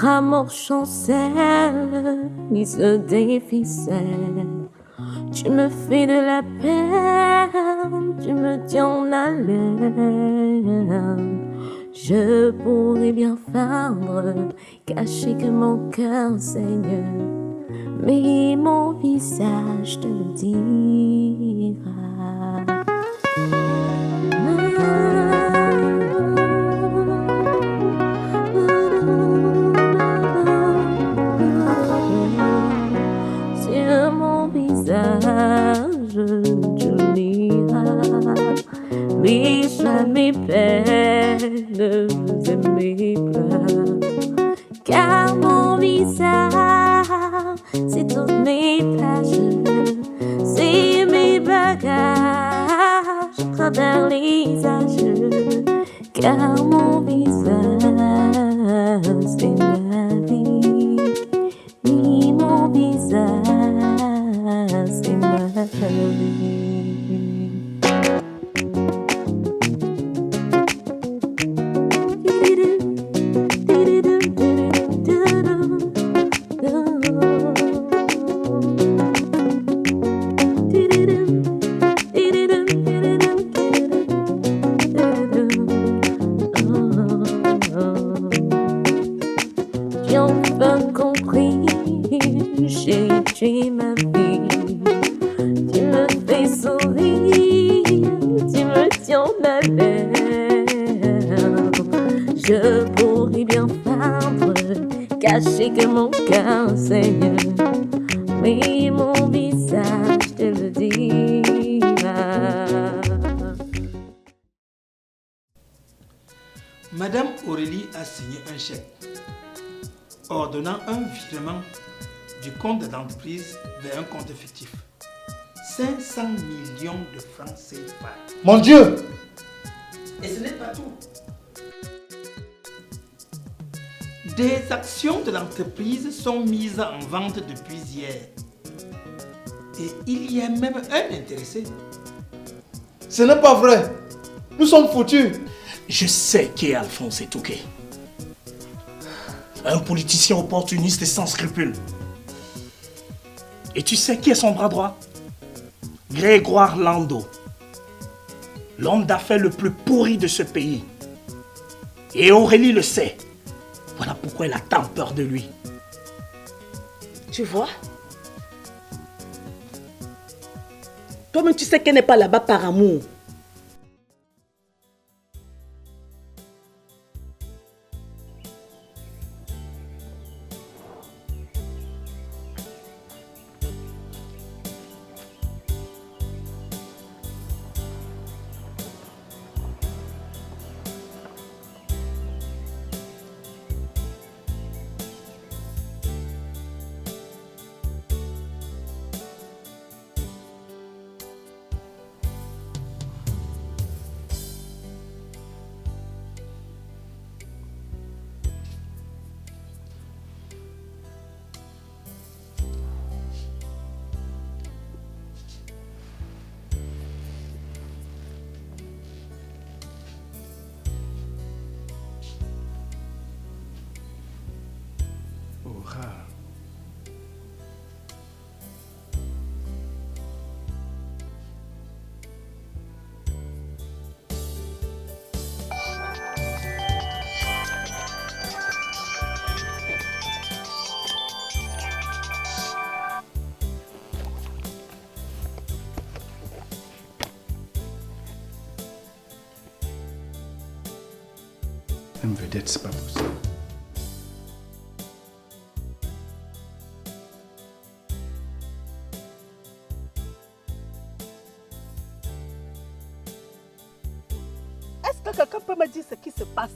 Notre amour chancelle, mise des ficelles. Tu me fais de la peine, tu me tiens en haleine. Je pourrais bien feindre, cacher que mon cœur saigne, mais mon visage te le dira. Sur mon visage, tu liras mes joies, mes peines et mes pleurs. Car mon visage, c'est toutes mes pages, c'est mes bagages à travers les âges. Car mon visage, c'est ma vie. Oui, mon visage, c'est ma vie. J'ai enfin compris, tu es ma vie. Tu me fais sourire, tu me tiens en haleine. Je pourrais bien feindre, cacher que mon cœur saigne, mais mon visage te le dira. Madame Aurélie a signé un chèque ordonnant un virement du compte d'entreprise vers un compte fictif. 500 millions de francs CFA. Mon Dieu! Et ce n'est pas tout. Des actions de l'entreprise sont mises en vente depuis hier. Et il y a même un intéressé. Ce n'est pas vrai. Nous sommes foutus. Je sais qui est Alphonse Etouké. Un politicien opportuniste et sans scrupules. Et tu sais qui est son bras droit? Grégoire Lando. L'homme d'affaires le plus pourri de ce pays. Et Aurélie le sait. Voilà pourquoi elle a tant peur de lui. Tu vois? Toi-même, tu sais qu'elle n'est pas là-bas par amour. Une vedette, c'est pas possible. Est-ce que quelqu'un peut me dire ce qui se passe?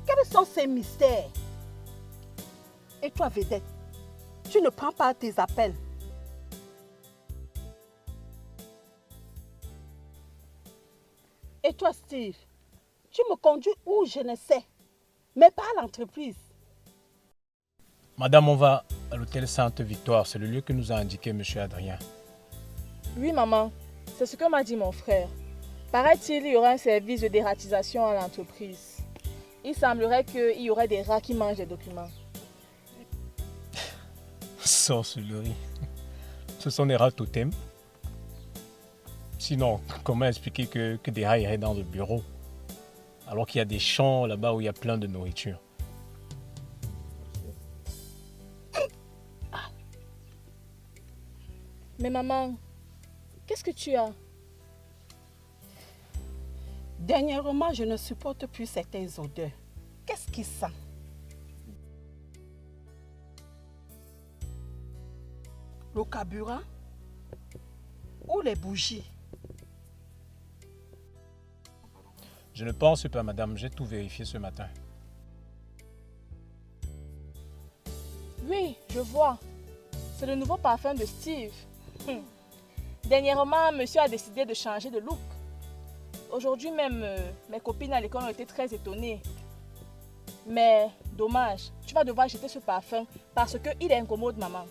Quels sont ces mystères? Et toi, vedette, tu ne prends pas tes appels. Et toi, Steve, tu me conduis où je ne sais, mais pas à l'entreprise. Madame, on va à l'hôtel Sainte-Victoire. C'est le lieu que nous a indiqué M. Adrien. Oui, maman. C'est ce que m'a dit mon frère. Paraît-il, il y aura un service de dératisation à l'entreprise. il semblerait qu'il y aurait des rats qui mangent les documents. Sorcellerie. Ce sont des rats totems. Sinon, comment expliquer que des rats iraient dans le bureau alors qu'il y a des champs là-bas où il y a plein de nourriture? Mais maman, qu'est-ce que tu as? Dernièrement, je ne supporte plus certaines odeurs. Qu'est-ce qui sent? Le carburant ou les bougies? Je ne pense pas, madame. J'ai tout vérifié ce matin. Oui, je vois. C'est le nouveau parfum de Steve. Dernièrement, monsieur a décidé de changer de look. Aujourd'hui même, mes copines à l'école ont été très étonnées. Mais dommage, tu vas devoir jeter ce parfum parce qu'il est incommode, maman.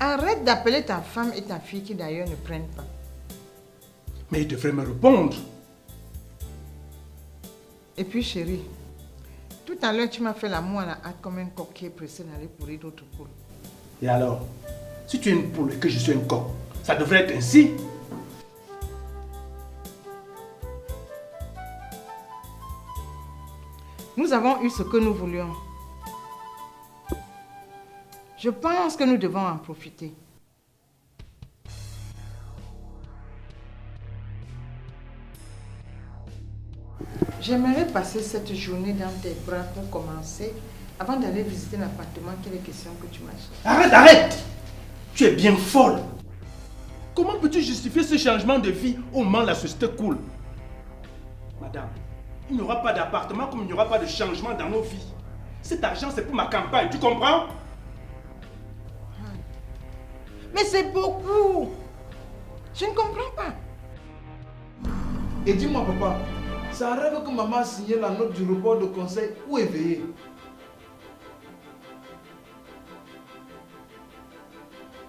Arrête d'appeler ta femme et ta fille qui d'ailleurs ne prennent pas. Mais il devrait me répondre. Et puis chérie, tout à l'heure tu m'as fait l'amour à la hâte comme un coq qui est pressé d'aller pourrir d'autres poules. Et alors, si tu es une poule et que je suis un coq, ça devrait être ainsi. Nous avons eu ce que nous voulions. Je pense que nous devons en profiter. J'aimerais passer cette journée dans tes bras pour commencer, avant d'aller visiter l'appartement qu'il est question que tu m'achètes. Arrête, arrête! Tu es bien folle. Comment peux-tu justifier ce changement de vie au moment où la société coule? Madame, il n'y aura pas d'appartement comme il n'y aura pas de changement dans nos vies. Cet argent, c'est pour ma campagne, tu comprends? Mais c'est beaucoup. Je ne comprends pas. Et dis-moi, papa, c'est un rêve que maman a signé la note du report de conseil ou éveillé?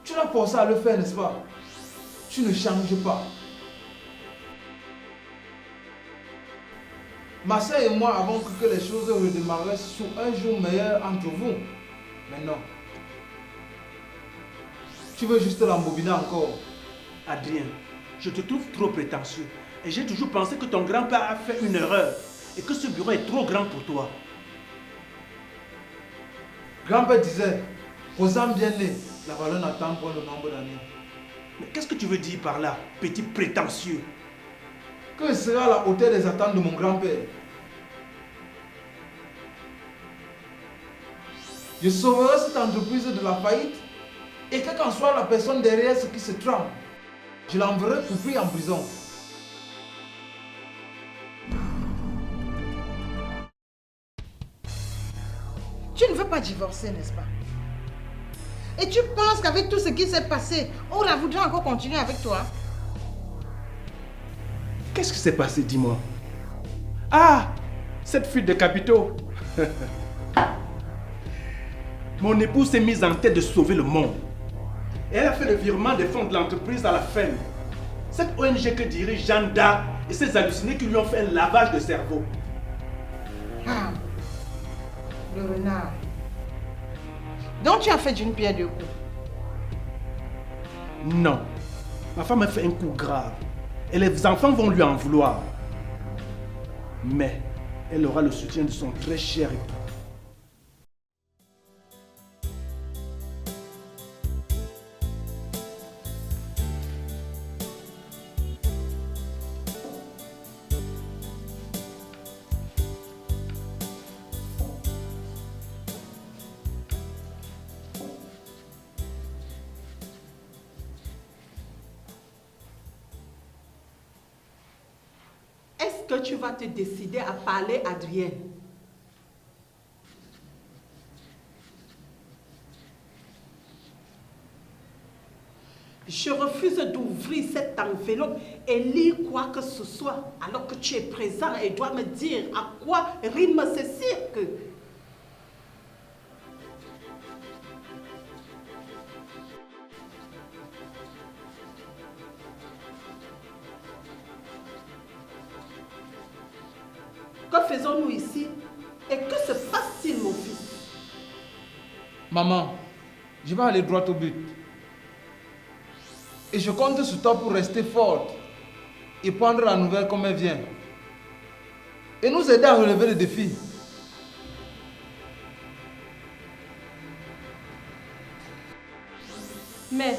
Tu n'as pas ça à le faire, n'est-ce pas? Tu ne changes pas. Ma soeur et moi avons cru que les choses redémarraient sous un jour meilleur entre vous. Mais non. Tu veux juste l'embobiner encore. Adrien, je te trouve trop prétentieux. Et j'ai toujours pensé que ton grand-père a fait une erreur. Et que ce bureau est trop grand pour toi. Grand-père disait, aux âmes bien nées, la valeur n'attend pas le nombre d'années. Mais qu'est-ce que tu veux dire par là, petit prétentieux? Que sera la hauteur des attentes de mon grand-père? Je sauverai cette entreprise de la faillite et quelle qu'en soit la personne derrière ce qui se trame, je l'enverrai couper en prison. Tu ne veux pas divorcer, n'est-ce pas? Et tu penses qu'avec tout ce qui s'est passé, Aura voudrait encore continuer avec toi? Qu'est-ce qui s'est passé, dis-moi? Ah, cette fuite de capitaux. Mon épouse s'est mise en tête de sauver le monde. Et elle a fait le virement des fonds de l'entreprise à la fin. Cette ONG que dirige Jeanne d'Arc et ses hallucinés qui lui ont fait un lavage de cerveau. Ah, le renard. Donc tu as fait d'une pierre deux coups. Non, ma femme a fait un coup grave. Et les enfants vont lui en vouloir. Mais elle aura le soutien de son très cher époux. Est-ce que tu vas te décider à parler à Adrien? Je refuse d'ouvrir cette enveloppe et lire quoi que ce soit alors que tu es présent et dois me dire à quoi rime ce cirque. Que faisons-nous ici et que se passe-t-il, mon fils? Maman, je vais aller droit au but. Et je compte sur toi pour rester forte et prendre la nouvelle comme elle vient. Et nous aider à relever le défi. Mais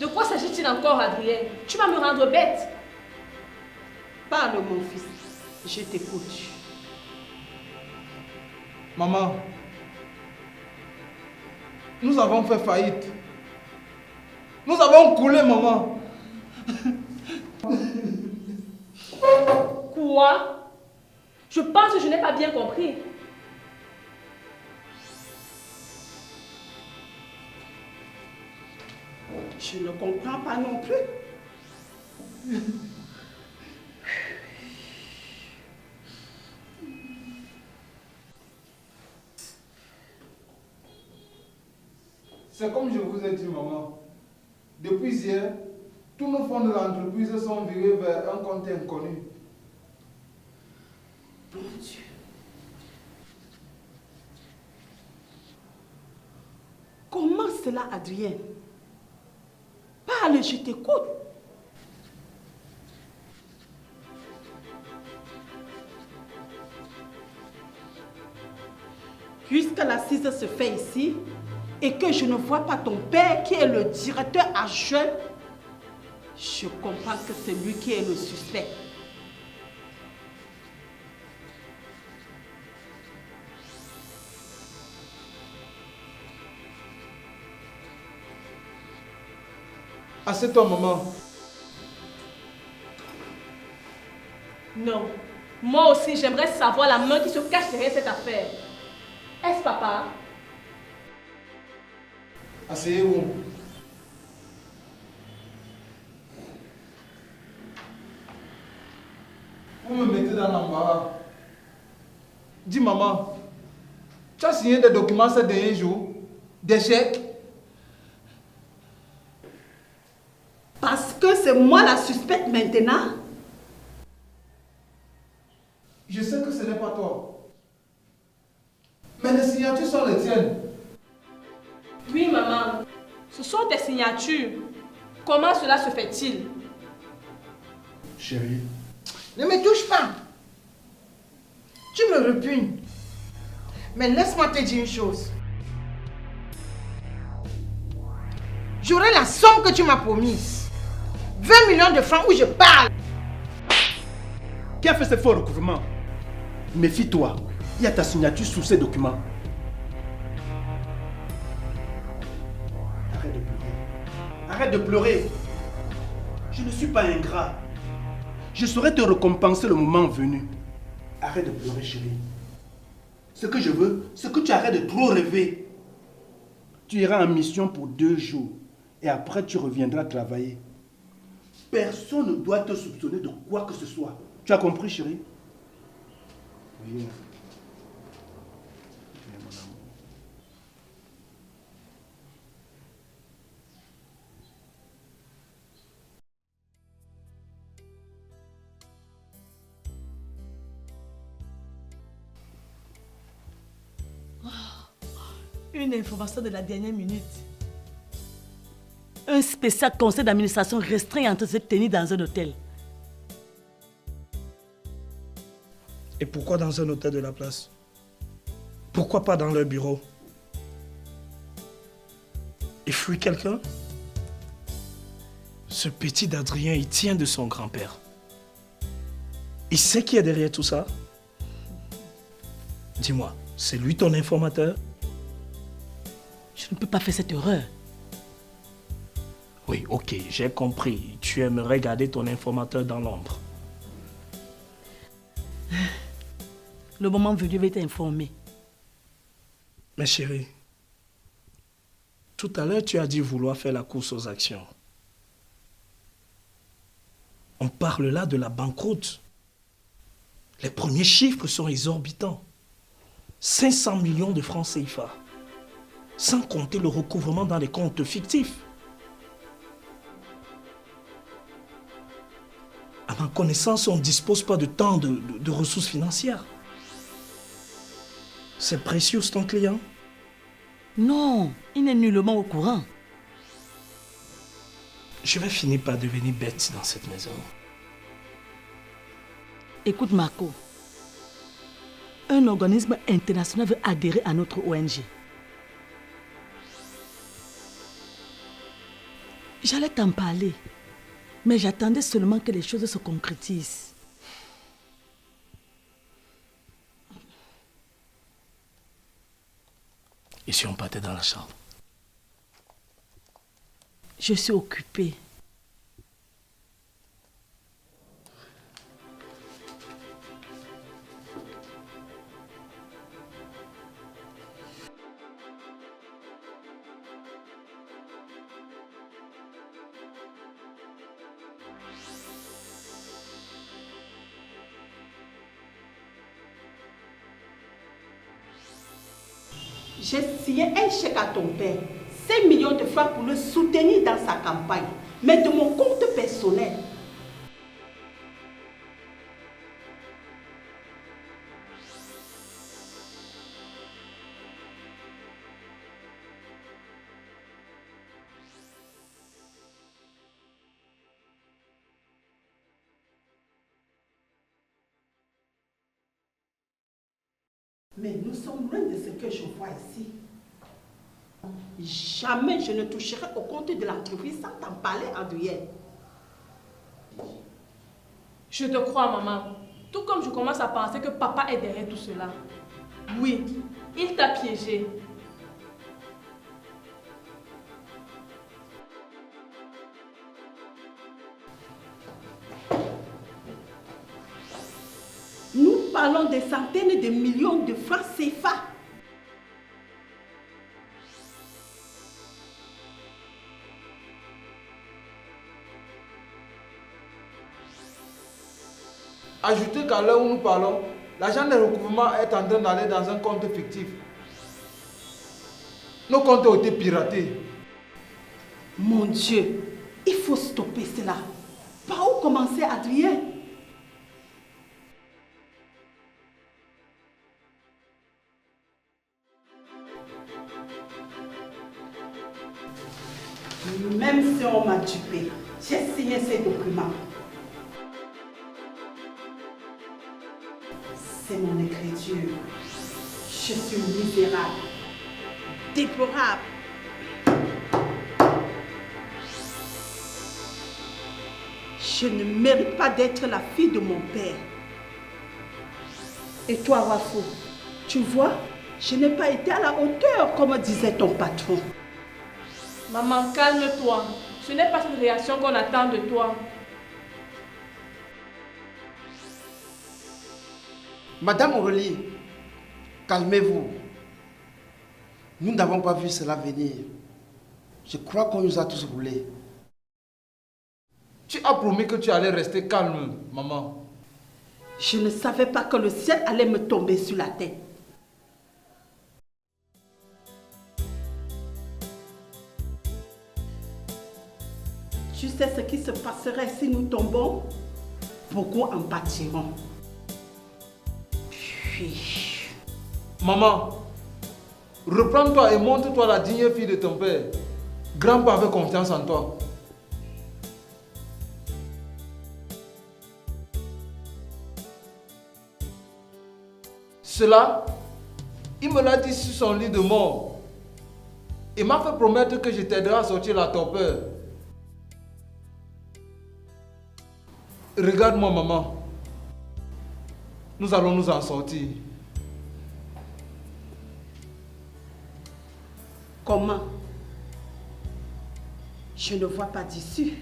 de quoi s'agit-il encore, Adrien? Tu vas me rendre bête. Parle, mon fils. Je t'écoute. Maman, nous avons fait faillite. Nous avons coulé, maman. Quoi? Je pense que je n'ai pas bien compris. Je ne comprends pas non plus. C'est comme je vous ai dit, maman. Depuis hier, tous nos fonds de l'entreprise sont virés vers un compte inconnu. Mon Dieu. Comment cela, Adrien? Parle, je t'écoute. Puisque l'assise se fait ici et que je ne vois pas ton père qui est le directeur adjoint, je comprends que c'est lui qui est le suspect. Assieds-toi, maman. Non. Moi aussi, j'aimerais savoir la main qui se cache derrière cette affaire. Est-ce papa? Asseyez-vous. Vous me mettez dans l'embarras. Dis, maman, tu as signé des documents ces derniers jours? Des chèques? Parce que c'est moi la suspecte maintenant? Je sais que ce n'est pas toi. Mais les signatures sont les tiennes. Oui, maman. Ce sont tes signatures. Comment cela se fait-il? Chérie. Ne me touche pas. Tu me repugnes. Mais laisse-moi te dire une chose. J'aurai la somme que tu m'as promise. 20 millions de francs où je parle. Qui a fait ce faux recouvrement? Méfie-toi. Il y a ta signature sous ces documents. Arrête de pleurer. Arrête de pleurer. Je ne suis pas ingrat. Je saurai te récompenser le moment venu. Arrête de pleurer, chérie. Ce que je veux, c'est que tu arrêtes de trop rêver. Tu iras en mission pour 2 jours. Et après, tu reviendras travailler. Personne ne doit te soupçonner de quoi que ce soit. Tu as compris, chérie? Viens. Viens, mon amour. Une information de la dernière minute. Un spécial conseil d'administration restreint entre se tenir dans un hôtel. Et pourquoi dans un hôtel de la place? Pourquoi pas dans leur bureau? Il fuit quelqu'un? Ce petit d'Adrien, il tient de son grand-père. Il sait qui est derrière tout ça? Dis-moi, c'est lui ton informateur? Je ne peux pas faire cette erreur. Oui, ok, j'ai compris. Tu aimerais garder ton informateur dans l'ombre. Le moment venu, je vais t'informer. Mais chérie, tout à l'heure, tu as dit vouloir faire la course aux actions. On parle là de la banqueroute. Les premiers chiffres sont exorbitants. 500 millions de francs CFA. Sans compter le recouvrement dans les comptes fictifs. À ma connaissance, on ne dispose pas de tant de ressources financières. C'est précieux, ton client? Non, il n'est nullement au courant. Je vais finir par devenir bête dans cette maison. Écoute Marco, un organisme international veut adhérer à notre ONG. J'allais t'en parler, mais j'attendais seulement que les choses se concrétisent. Et si on partait dans la chambre? Je suis occupée. J'ai signé un chèque à ton père, 5 millions de francs pour le soutenir dans sa campagne, mais de mon compte personnel. Mais nous sommes loin de ce que je vois ici. Jamais je ne toucherai au compte de l'entreprise sans t'en parler, Adrienne. Je te crois, maman. Tout comme je commence à penser que papa est derrière tout cela. Oui, il t'a piégé. Nous parlons des centaines de millions de francs CFA. Ajoutez qu'à l'heure où nous parlons, l'argent des recouvrements est en train d'aller dans un compte fictif. Nos comptes ont été piratés. Mon Dieu, il faut stopper cela. Par où commencer, Adrien? Même si on m'a dupé, j'ai signé ces documents. C'est mon écriture. Je suis misérable, déplorable. Je ne mérite pas d'être la fille de mon père. Et toi, Wafo, tu vois, je n'ai pas été à la hauteur, comme disait ton patron. Maman, calme-toi. Ce n'est pas cette réaction qu'on attend de toi. Madame Aurélie, calmez-vous. Nous n'avons pas vu cela venir. Je crois qu'on nous a tous roulés. Tu as promis que tu allais rester calme, maman. Je ne savais pas que le ciel allait me tomber sur la tête. Tu sais ce qui se passerait si nous tombons? Beaucoup en pâtiront. Puis... Maman, reprends-toi et montre-toi la digne fille de ton père. Grand-père avait confiance en toi. Cela, il me l'a dit sur son lit de mort. Il m'a fait promettre que je t'aiderai à sortir la torpeur. Regarde-moi, maman. Nous allons nous en sortir. Comment? Je ne vois pas d'issue.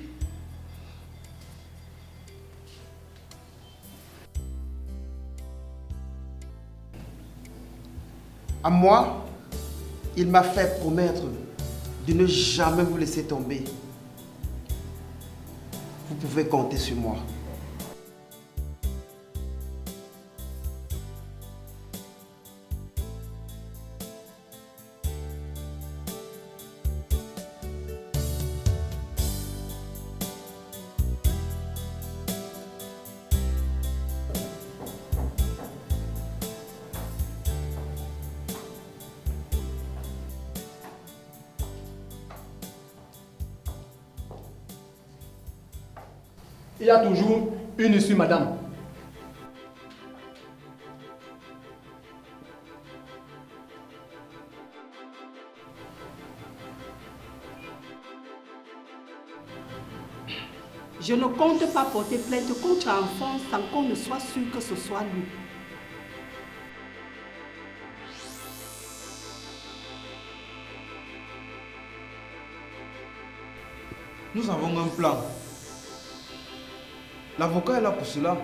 À moi, il m'a fait promettre de ne jamais vous laisser tomber. Vous pouvez compter sur moi. Il y a toujours une issue, madame. Je ne compte pas porter plainte contre un enfant sans qu'on ne soit sûr que ce soit lui. Nous avons un plan. L'avocat est là pour cela.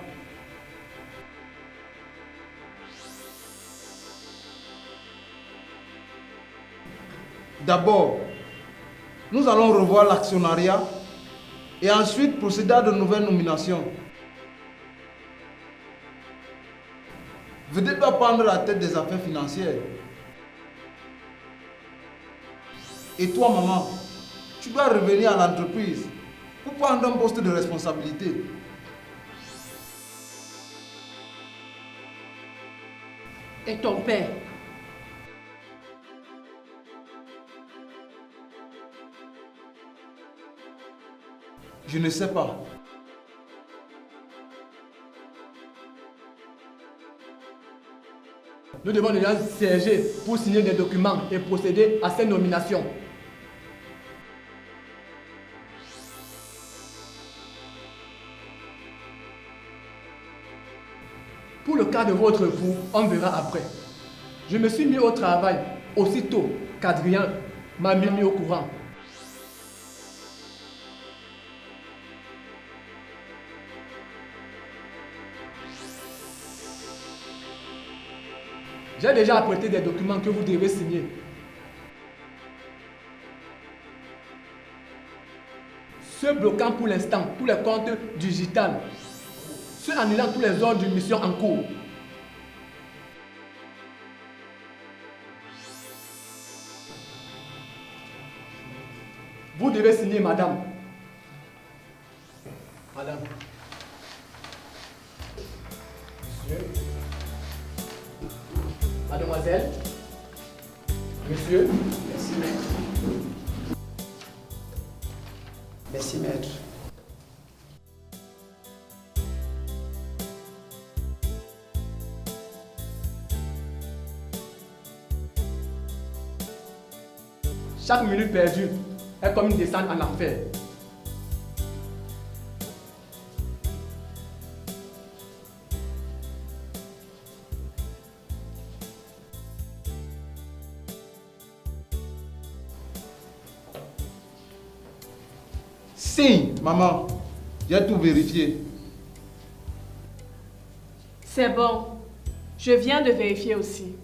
D'abord, nous allons revoir l'actionnariat et ensuite procéder à de nouvelles nominations. Venez pas prendre la tête des affaires financières. Et toi, maman, tu dois revenir à l'entreprise pour prendre un poste de responsabilité. Et ton père? Je ne sais pas. Nous devons déjà siéger pour signer des documents et procéder à ces nominations. Pour le cas de votre époux, on verra après. Je me suis mis au travail aussitôt qu'Adrien m'a mis au courant. J'ai déjà apprêté des documents que vous devez signer. Ceux bloquant pour l'instant tous les comptes digitales. Ceux annulant tous les ordres de mission en cours. Vous devez signer, madame. Madame. Monsieur. Mademoiselle. Monsieur. Merci, maître. Merci, maître. Chaque minute perdue est comme une descente en enfer. Si, maman, j'ai tout vérifié. C'est bon. Je viens de vérifier aussi.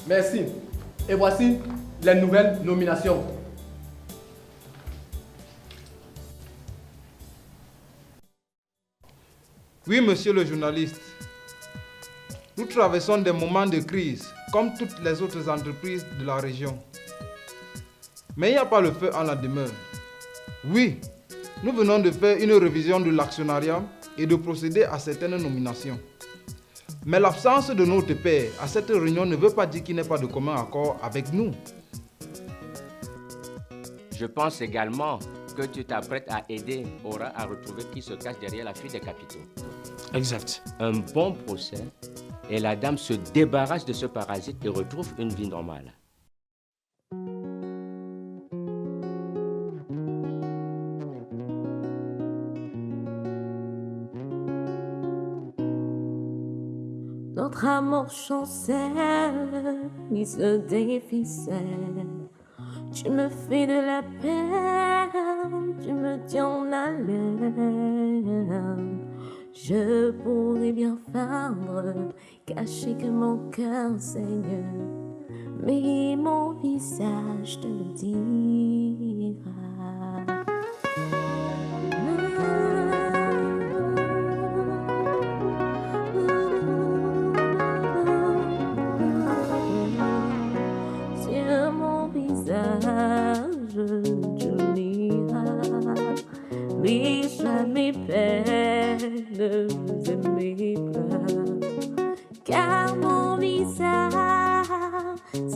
Merci. Et voici les nouvelles nominations. Oui, monsieur le journaliste. Nous traversons des moments de crise, comme toutes les autres entreprises de la région. Mais il n'y a pas le feu en la demeure. Oui, nous venons de faire une révision de l'actionnariat et de procéder à certaines nominations. Mais l'absence de notre père à cette réunion ne veut pas dire qu'il n'y ait pas de commun accord avec nous. Je pense également que tu t'apprêtes à aider Aura à retrouver qui se cache derrière la fuite des capitaux. Exact. Un bon procès et la dame se débarrasse de ce parasite et retrouve une vie normale. Notre amour chancelle, il se déficelle. Tu me fais de la peine, tu me tiens en haleine. Je pourrais bien feindre, cacher que mon cœur saigne, mais mon visage te le dira. Sur mon visage, tu liras mes joies, mes peines et mes pleurs, car mon visage